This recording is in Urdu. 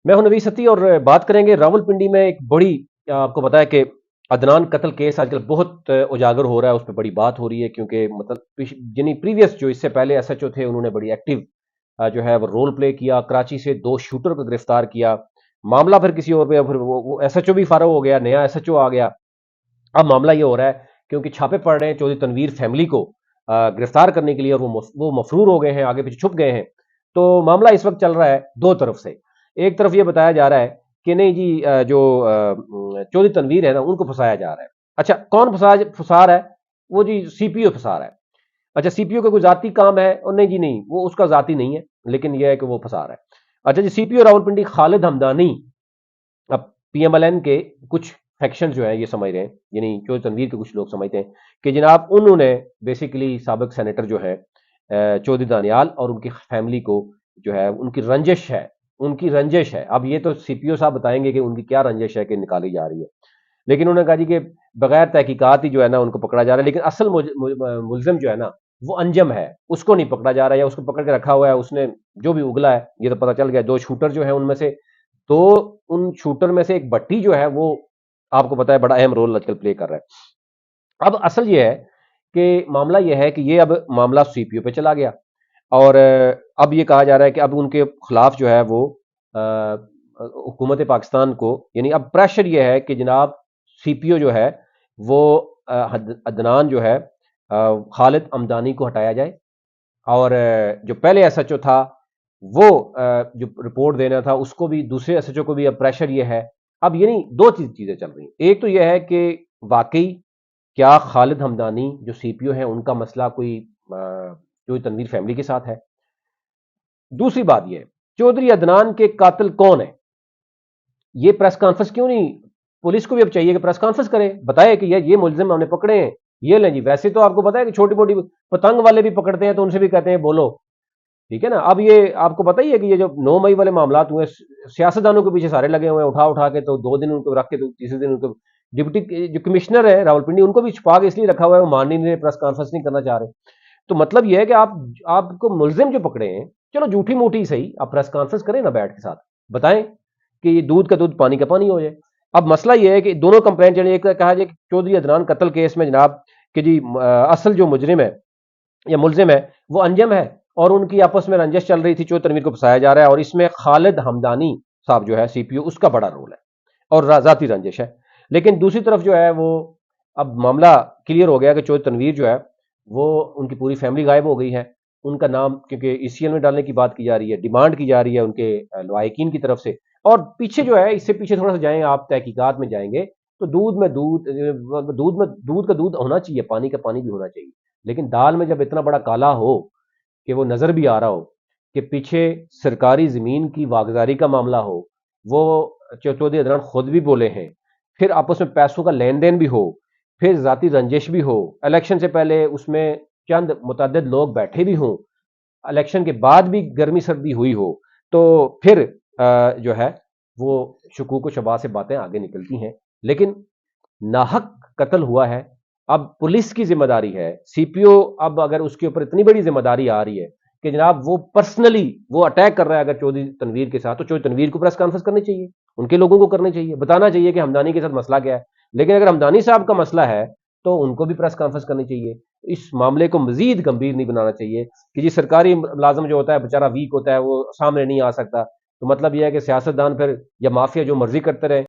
میں ہوں نویس ستی اور بات کریں گے راولپنڈی میں ایک بڑی، آپ کو پتا ہے کہ عدنان قتل کیس آج کل بہت اجاگر ہو رہا ہے، اس پہ بڑی بات ہو رہی ہے کیونکہ مطلب یعنی پریویس جو اس سے پہلے ایس ایچ او تھے انہوں نے بڑی ایکٹیو جو ہے وہ رول پلے کیا، کراچی سے 2 شوٹر کو گرفتار کیا، معاملہ پھر کسی اور پہ، پھر وہ ایس ایچ او بھی فارغ ہو گیا، نیا ایس ایچ او آ گیا۔ اب معاملہ یہ ہو رہا ہے کیونکہ چھاپے پڑ رہے ہیں چودھری تنویر فیملی کو گرفتار کرنے کے لیے، اور وہ مفرور ہو گئے ہیں، آگے پیچھے چھپ گئے ہیں۔ تو معاملہ اس وقت چل رہا ہے دو طرف سے۔ ایک طرف یہ بتایا جا رہا ہے کہ نہیں جی جو چودھری تنویر ہے نا ان کو پھنسایا جا رہا ہے۔ اچھا کون پھنسا رہا ہے؟ وہ جی سی پی او پھنسا رہا ہے۔ اچھا سی پی او کا کوئی ذاتی کام ہے؟ اور نہیں جی نہیں، وہ اس کا ذاتی نہیں ہے، لیکن یہ ہے کہ وہ پھنسا رہا ہے۔ اچھا جی سی پی او راولپنڈی خالد ہمدانی، اب پی ایم ایل این کے کچھ فیکشن جو ہیں یہ سمجھ رہے ہیں، یعنی چودھری تنویر کے کچھ لوگ سمجھتے ہیں کہ جناب انہوں نے بیسیکلی سابق سینیٹر جو ہے چودھری دانیال اور ان کی فیملی کو جو ہے ان کی رنجش ہے، ان کی رنجش ہے۔ اب یہ تو سی پی او صاحب بتائیں گے کہ ان کی کیا رنجش ہے کہ نکالی جا رہی ہے، لیکن انہوں نے کہا جی کہ بغیر تحقیقات ہی جو ہے نا ان کو پکڑا جا رہا ہے، لیکن اصل ملزم جو ہے نا وہ انجم ہے، اس کو نہیں پکڑا جا رہا ہے، یا اس کو پکڑ کے رکھا ہوا ہے، اس نے جو بھی اگلا ہے یہ تو پتہ چل گیا۔ 2 شوٹر جو ہیں ان میں سے، تو ان شوٹر میں سے ایک بٹی جو ہے وہ آپ کو پتا ہے بڑا اہم رول آج کل پلے کر رہا ہے۔ اب اصل یہ ہے کہ معاملہ یہ ہے کہ یہ اب معاملہ سی پی او پہ چلا گیا، اور اب یہ کہا جا رہا ہے کہ اب ان کے خلاف جو ہے وہ حکومت پاکستان کو، یعنی اب پریشر یہ ہے کہ جناب سی پی او جو ہے وہ عدنان جو ہے خالد ہمدانی کو ہٹایا جائے، اور جو پہلے ایس ایچ او تھا وہ جو رپورٹ دینا تھا اس کو بھی، دوسرے ایس ایچ او کو بھی اب پریشر یہ ہے۔ اب یعنی دو چیزیں چل رہی ہیں، ایک تو یہ ہے کہ واقعی کیا خالد ہمدانی جو سی پی او ہیں ان کا مسئلہ کوئی جو تنویر فیملی کے ساتھ ہے؟ دوسری بات یہ ہے چودھری عدنان کے قاتل کون ہے؟ یہ پریس کانفرنس کیوں نہیں؟ پولیس کو بھی اب چاہیے کہ پریس کانفرنس کرے، بتائے کہ یہ ملزم ہم نے پکڑے ہیں، یہ لیں جی۔ ویسے تو آپ کو پتا ہے کہ چھوٹی موٹی پتنگ والے بھی پکڑتے ہیں تو ان سے بھی کہتے ہیں بولو، ٹھیک ہے نا۔ اب یہ آپ کو پتہ ہی ہے کہ یہ جو 9 مئی والے معاملات ہوئے، سیاستدانوں کے پیچھے سارے لگے ہوئے ہیں، اٹھا کے تو 2 دن ان کو رکھ کے تو تیسرے دن ان کو ڈپٹی جو کمشنر ہے راولپنڈی ان کو بھی چھپا کے اس لیے رکھا ہوا ہے، وہ مان نہیں رہے، پریس کانفرنس نہیں کرنا چاہ رہے۔ تو مطلب یہ ہے کہ آپ کو ملزم جو پکڑے ہیں، چلو جھوٹی موٹی صحیح، آپ پریس کانفرنس کریں نا بیٹھ کے ساتھ، بتائیں کہ یہ دودھ کا دودھ پانی کا پانی ہو جائے۔ اب مسئلہ یہ ہے کہ دونوں کمپلینٹ، یعنی ایک کہا جائے کہ چودھری عدنان قتل کیس میں جناب کہ جی اصل جو مجرم ہے یا ملزم ہے وہ انجم ہے، اور ان کی آپس میں رنجش چل رہی تھی، چودھری تنویر کو پھنسایا جا رہا ہے، اور اس میں خالد ہمدانی صاحب جو ہے سی پی او اس کا بڑا رول ہے اور ذاتی رنجش ہے۔ لیکن دوسری طرف جو ہے وہ اب معاملہ کلیئر ہو گیا کہ چودھری تنویر جو ہے وہ ان کی پوری فیملی غائب ہو گئی ہے، ان کا نام کیونکہ ای سی ایل میں ڈالنے کی بات کی جا رہی ہے، ڈیمانڈ کی جا رہی ہے ان کے لواحقین کی طرف سے، اور پیچھے جو ہے اس سے پیچھے تھوڑا سا جائیں آپ تحقیقات میں جائیں گے تو دودھ کا دودھ ہونا چاہیے، پانی کا پانی بھی ہونا چاہیے، لیکن دال میں جب اتنا بڑا کالا ہو کہ وہ نظر بھی آ رہا ہو کہ پیچھے سرکاری زمین کی واگزاری کا معاملہ ہو، وہ چودھری عدنان خود بھی بولے ہیں، پھر آپس میں پیسوں کا لین دین بھی ہو، پھر ذاتی رنجش بھی ہو، الیکشن سے پہلے اس میں چند متعدد لوگ بیٹھے بھی ہوں، الیکشن کے بعد بھی گرمی سردی ہوئی ہو، تو پھر جو ہے وہ شکوک و شبہ سے باتیں آگے نکلتی ہیں۔ لیکن ناحق قتل ہوا ہے، اب پولیس کی ذمہ داری ہے، سی پی او اب اگر اس کے اوپر اتنی بڑی ذمہ داری آ رہی ہے کہ جناب وہ پرسنلی وہ اٹیک کر رہا ہے اگر چودھری تنویر کے ساتھ، تو چودھری تنویر کو پریس کانفرنس کرنی چاہیے، ان کے لوگوں کو کرنی چاہیے، بتانا چاہیے کہ ہمدانی کے ساتھ مسئلہ کیا ہے۔ لیکن اگر ہمدانی صاحب کا مسئلہ ہے تو ان کو بھی پریس کانفرنس کرنی چاہیے، اس معاملے کو مزید گمبھیر نہیں بنانا چاہیے کہ جی سرکاری ملازم جو ہوتا ہے بیچارہ ویک ہوتا ہے، وہ سامنے نہیں آ سکتا، تو مطلب یہ ہے کہ سیاستدان پھر یا مافیا جو مرضی کرتے رہے۔